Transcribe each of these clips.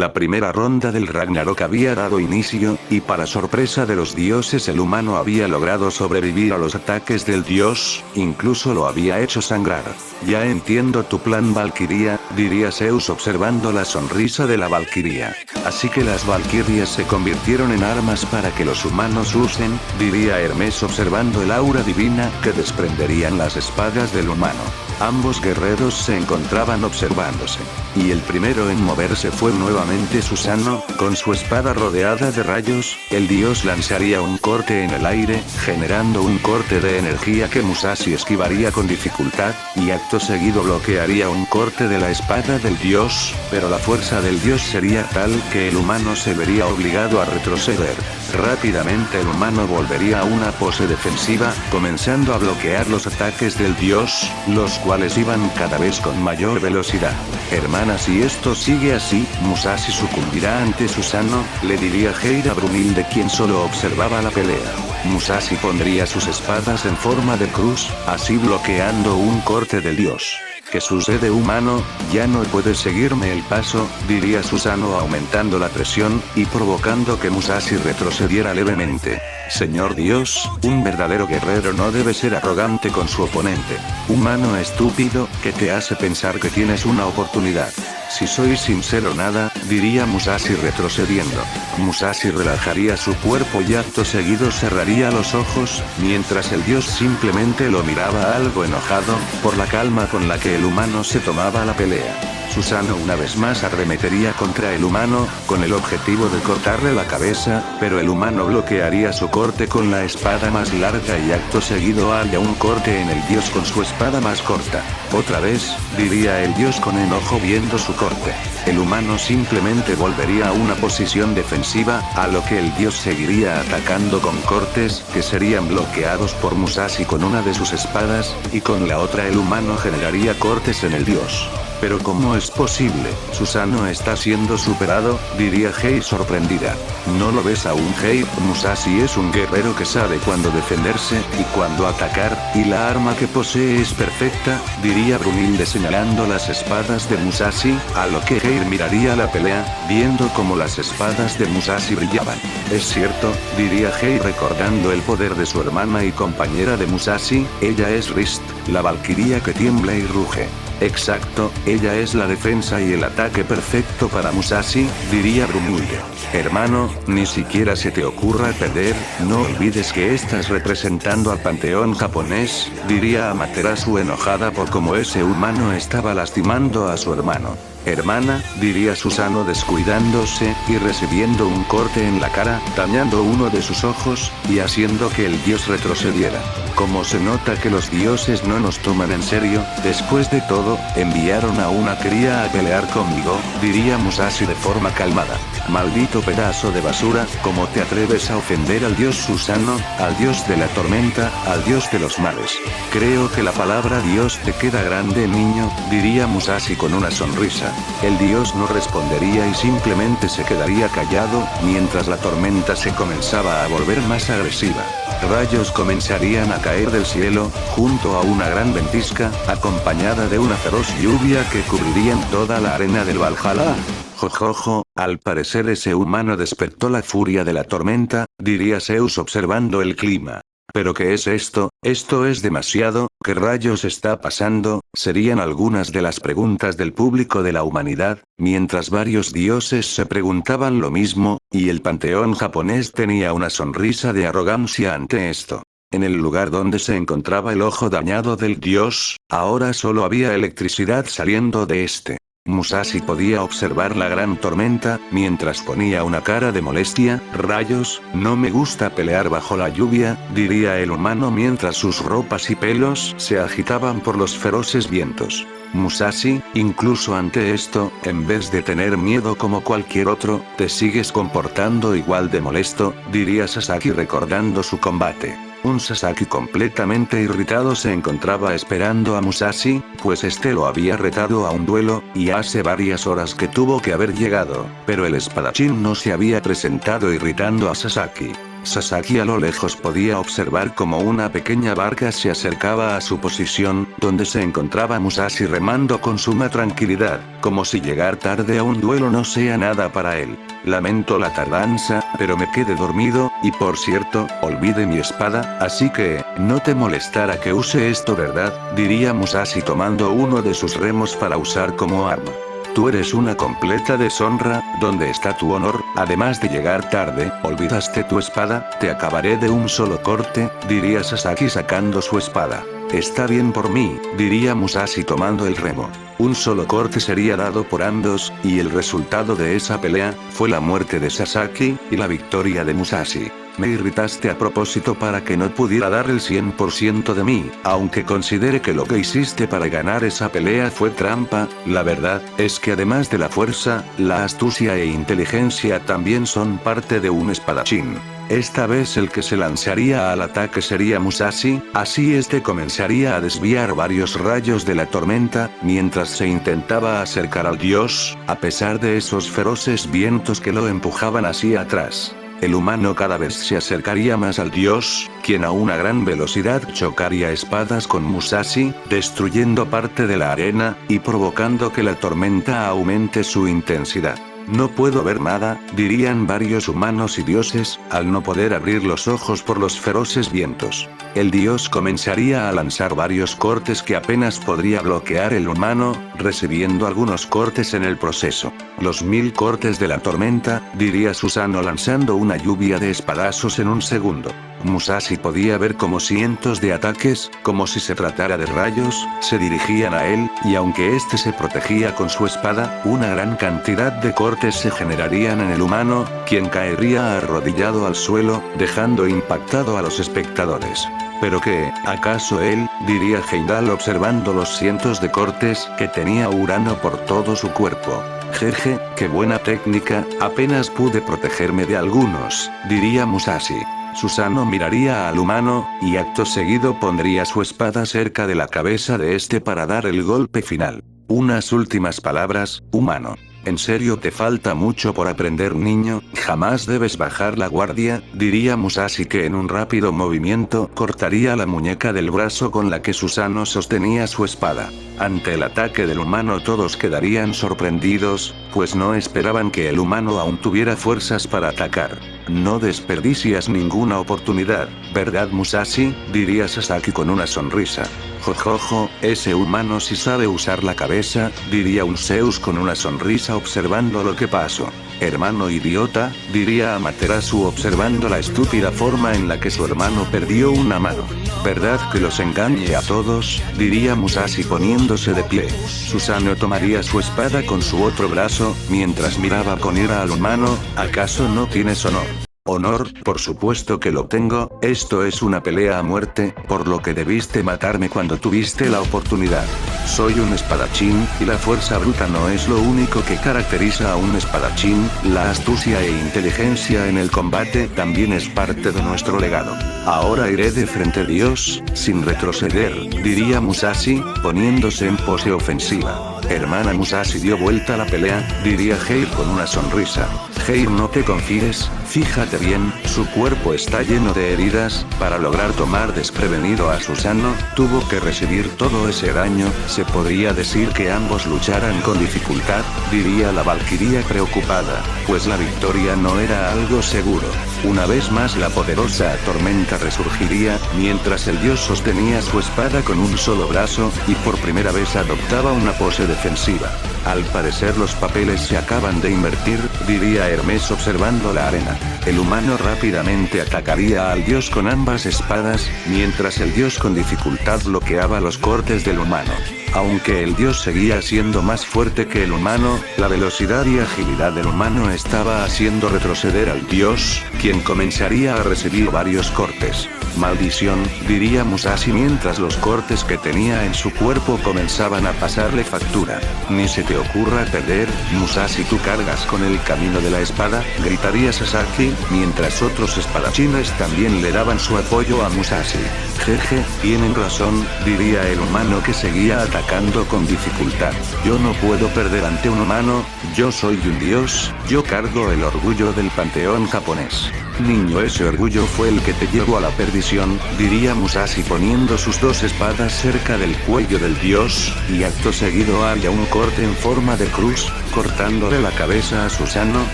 La primera ronda del Ragnarok había dado inicio, y para sorpresa de los dioses el humano había logrado sobrevivir a los ataques del dios, incluso lo había hecho sangrar. Ya entiendo tu plan Valquiria, diría Zeus observando la sonrisa de la Valquiria. Así que las Valquirias se convirtieron en armas para que los humanos usen, diría Hermes observando el aura divina que desprenderían las espadas del humano. Ambos guerreros se encontraban observándose. Y el primero en moverse fue nuevamente Susano, con su espada rodeada de rayos, el dios lanzaría un corte en el aire, generando un corte de energía que Musashi esquivaría con dificultad, y acto seguido bloquearía un corte de la espada del dios, pero la fuerza del dios sería tal que el humano se vería obligado a retroceder. Rápidamente el humano volvería a una pose defensiva, comenzando a bloquear los ataques del dios, los cuales iban cada vez con mayor velocidad. Hermana, si esto sigue así, Musashi sucumbirá ante Susano, le diría Heira Brunhilde quien solo observaba la pelea. Musashi pondría sus espadas en forma de cruz, así bloqueando un corte del dios. ¿Qué sucede humano? Ya no puedes seguirme el paso, diría Susano aumentando la presión, y provocando que Musashi retrocediera levemente. Señor Dios, un verdadero guerrero no debe ser arrogante con su oponente. Humano estúpido, que te hace pensar que tienes una oportunidad. Si soy sincero nada, diría Musashi retrocediendo. Musashi relajaría su cuerpo y acto seguido cerraría los ojos, mientras el dios simplemente lo miraba algo enojado, por la calma con la que el humano se tomaba la pelea. Susano una vez más arremetería contra el humano, con el objetivo de cortarle la cabeza, pero el humano bloquearía su corte con la espada más larga y acto seguido haría un corte en el dios con su espada más corta. Otra vez, diría el dios con enojo viendo su corte. El humano simplemente volvería a una posición defensiva, a lo que el dios seguiría atacando con cortes, que serían bloqueados por Musashi con una de sus espadas, y con la otra el humano generaría cortes en el dios. Pero ¿cómo es posible? Susano está siendo superado, diría Hei sorprendida. ¿No lo ves aún Hei? Musashi es un guerrero que sabe cuándo defenderse, y cuándo atacar, y la arma que posee es perfecta, diría Brunhilde señalando las espadas de Musashi, a lo que Hei miraría la pelea, viendo cómo las espadas de Musashi brillaban. Es cierto, diría Hei recordando el poder de su hermana y compañera de Musashi, ella es Rist, la valquiria que tiembla y ruge. Exacto, ella es la defensa y el ataque perfecto para Musashi, diría Brunhilde. Hermano, ni siquiera se te ocurra perder, no olvides que estás representando al panteón japonés, diría Amaterasu enojada por cómo ese humano estaba lastimando a su hermano. Hermana, diría Susano descuidándose, y recibiendo un corte en la cara, dañando uno de sus ojos, y haciendo que el dios retrocediera. Como se nota que los dioses no nos toman en serio, después de todo, enviaron a una cría a pelear conmigo, diría Musashi de forma calmada. Maldito pedazo de basura, ¿cómo te atreves a ofender al dios Susano, al dios de la tormenta, al dios de los males? Creo que la palabra dios te queda grande niño, diría Musashi con una sonrisa. El dios no respondería y simplemente se quedaría callado, mientras la tormenta se comenzaba a volver más agresiva. Rayos comenzarían a caer del cielo, junto a una gran ventisca, acompañada de una feroz lluvia que cubrirían toda la arena del Valhalla. Jojojo, al parecer ese humano despertó la furia de la tormenta, diría Zeus observando el clima. ¿Pero qué es esto? Esto es demasiado, ¿qué rayos está pasando? Serían algunas de las preguntas del público de la humanidad, mientras varios dioses se preguntaban lo mismo, y el panteón japonés tenía una sonrisa de arrogancia ante esto. En el lugar donde se encontraba el ojo dañado del dios, ahora solo había electricidad saliendo de este. Musashi podía observar la gran tormenta, mientras ponía una cara de molestia. Rayos, no me gusta pelear bajo la lluvia, diría el humano mientras sus ropas y pelos se agitaban por los feroces vientos. Musashi, incluso ante esto, en vez de tener miedo como cualquier otro, te sigues comportando igual de molesto, diría Sasaki recordando su combate. Un Sasaki completamente irritado se encontraba esperando a Musashi, pues este lo había retado a un duelo, y hace varias horas que tuvo que haber llegado, pero el espadachín no se había presentado irritando a Sasaki. Sasaki a lo lejos podía observar como una pequeña barca se acercaba a su posición, donde se encontraba Musashi remando con suma tranquilidad, como si llegar tarde a un duelo no sea nada para él. Lamento la tardanza, pero me quedé dormido, y por cierto, olvidé mi espada, así que, no te molestará que use esto, ¿verdad?, diría Musashi tomando uno de sus remos para usar como arma. Tú eres una completa deshonra, ¿dónde está tu honor? Además de llegar tarde, ¿olvidaste tu espada? Te acabaré de un solo corte, diría Sasaki sacando su espada. Está bien por mí, diría Musashi tomando el remo. Un solo corte sería dado por ambos, y el resultado de esa pelea, fue la muerte de Sasaki, y la victoria de Musashi. Me irritaste a propósito para que no pudiera dar el 100% de mí, aunque considere que lo que hiciste para ganar esa pelea fue trampa, la verdad, es que además de la fuerza, la astucia e inteligencia también son parte de un espadachín. Esta vez el que se lanzaría al ataque sería Musashi, así este comenzaría a desviar varios rayos de la tormenta, mientras se intentaba acercar al dios, a pesar de esos feroces vientos que lo empujaban hacia atrás. El humano cada vez se acercaría más al dios, quien a una gran velocidad chocaría espadas con Musashi, destruyendo parte de la arena, y provocando que la tormenta aumente su intensidad. No puedo ver nada, dirían varios humanos y dioses, al no poder abrir los ojos por los feroces vientos. El dios comenzaría a lanzar varios cortes que apenas podría bloquear el humano, recibiendo algunos cortes en el proceso. Los 1000 cortes de la tormenta, diría Susanoo lanzando una lluvia de espadazos en un segundo. Musashi podía ver como cientos de ataques, como si se tratara de rayos, se dirigían a él, y aunque éste se protegía con su espada, una gran cantidad de cortes se generarían en el humano, quien caería arrodillado al suelo, dejando impactado a los espectadores. ¿Pero qué, acaso él?, diría Heimdall observando los cientos de cortes que tenía Urano por todo su cuerpo. Jeje, qué buena técnica, apenas pude protegerme de algunos, diría Musashi. Susanoo miraría al humano, y acto seguido pondría su espada cerca de la cabeza de este para dar el golpe final. Unas últimas palabras, humano. En serio te falta mucho por aprender, niño, jamás debes bajar la guardia, diría Musashi que en un rápido movimiento cortaría la muñeca del brazo con la que Susanoo sostenía su espada. Ante el ataque del humano todos quedarían sorprendidos, pues no esperaban que el humano aún tuviera fuerzas para atacar. No desperdicias ninguna oportunidad, ¿verdad Musashi?, diría Sasaki con una sonrisa. Jojojo, ese humano sí sabe usar la cabeza, diría un Zeus con una sonrisa observando lo que pasó. Hermano idiota, diría Amaterasu observando la estúpida forma en la que su hermano perdió una mano. ¿Verdad que los engañe a todos?, diría Musashi poniéndose de pie. Susanoo tomaría su espada con su otro brazo, mientras miraba con ira al humano. ¿Acaso no tienes honor? Honor, por supuesto que lo tengo, esto es una pelea a muerte, por lo que debiste matarme cuando tuviste la oportunidad. Soy un espadachín, y la fuerza bruta no es lo único que caracteriza a un espadachín, la astucia e inteligencia en el combate también es parte de nuestro legado. Ahora iré de frente a Dios, sin retroceder, diría Musashi, poniéndose en pose ofensiva. Hermana Musashi dio vuelta a la pelea, diría Heir con una sonrisa. Heir, no te confíes, fíjate bien, su cuerpo está lleno de heridas, para lograr tomar desprevenido a Susanoo, tuvo que recibir todo ese daño, se podría decir que ambos lucharan con dificultad, diría la valquiria preocupada, pues la victoria no era algo seguro. Una vez más la poderosa tormenta resurgiría, mientras el dios sostenía su espada con un solo brazo, y por primera vez adoptaba una pose defensiva. Al parecer los papeles se acaban de invertir, diría Hermes observando la arena. El humano rápidamente atacaría al dios con ambas espadas, mientras el dios con dificultad bloqueaba los cortes del humano. Aunque el dios seguía siendo más fuerte que el humano, la velocidad y agilidad del humano estaba haciendo retroceder al dios, quien comenzaría a recibir varios cortes. Maldición, diría Musashi mientras los cortes que tenía en su cuerpo comenzaban a pasarle factura. Ni se te ocurra perder, Musashi, tú cargas con el camino de la espada, gritaría Sasaki, mientras otros espadachines también le daban su apoyo a Musashi. Jeje, tienen razón, diría el humano que seguía atacando con dificultad. Yo no puedo perder ante un humano, yo soy un dios, yo cargo el orgullo del panteón japonés. Niño, ese orgullo fue el que te llevó a la perdición, diría Musashi poniendo sus dos espadas cerca del cuello del dios, y acto seguido haría un corte en forma de cruz, cortándole la cabeza a Susanoo,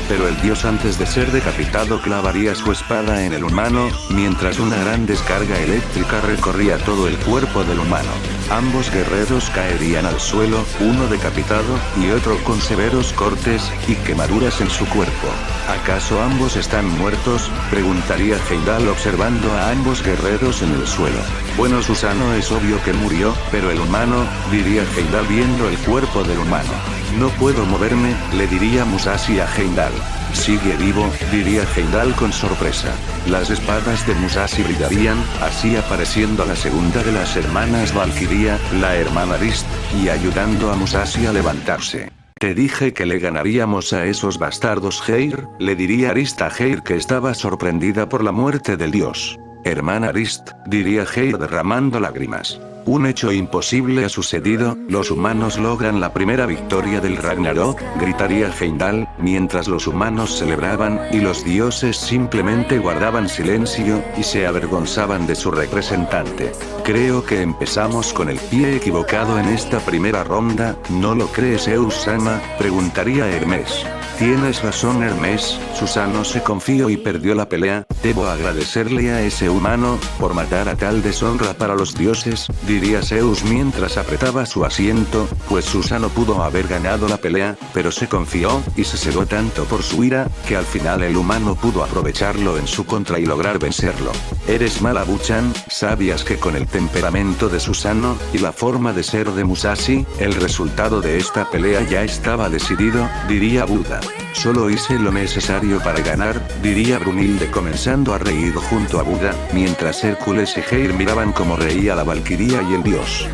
pero el dios antes de ser decapitado clavaría su espada en el humano, mientras una gran descarga eléctrica recorría todo el cuerpo del humano. Ambos guerreros caerían al suelo, uno decapitado, y otro con severos cortes y quemaduras en su cuerpo. ¿Acaso ambos están muertos?, preguntaría Heimdall observando a ambos guerreros en el suelo. Bueno, Susanoo es obvio que murió, pero el humano, diría Heimdall viendo el cuerpo del humano. No puedo moverme, le diría Musashi a Heimdall. Sigue vivo, diría Heimdall con sorpresa. Las espadas de Musashi brillarían, así apareciendo la segunda de las hermanas Valkyria, la hermana Rist, y ayudando a Musashi a levantarse. Te dije que le ganaríamos a esos bastardos, Heir, le diría Rist a Heir, que estaba sorprendida por la muerte del dios. Hermana Rist, diría Heir derramando lágrimas. Un hecho imposible ha sucedido, los humanos logran la primera victoria del Ragnarok, gritaría Heimdall, mientras los humanos celebraban, y los dioses simplemente guardaban silencio, y se avergonzaban de su representante. Creo que empezamos con el pie equivocado en esta primera ronda, ¿no lo crees, Zeus-sama?, preguntaría Hermes. Tienes razón, Hermes, Susanoo se confió y perdió la pelea. Debo agradecerle a ese humano por matar a tal deshonra para los dioses, diría Zeus mientras apretaba su asiento, pues Susanoo pudo haber ganado la pelea, pero se confió, y se cegó tanto por su ira, que al final el humano pudo aprovecharlo en su contra y lograr vencerlo. Eres mala, Buchan. ¿Sabías que con el temperamento de Susanoo, y la forma de ser de Musashi, el resultado de esta pelea ya estaba decidido, diría Buda? Solo hice lo necesario para ganar, diría Brunhilde comenzando a reír junto a Buda, mientras Hércules y Heir miraban cómo reía la Valquiria y el dios.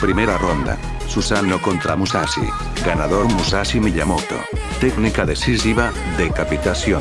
Primera ronda. Susanoo contra Musashi. Ganador Musashi Miyamoto. Técnica decisiva, decapitación.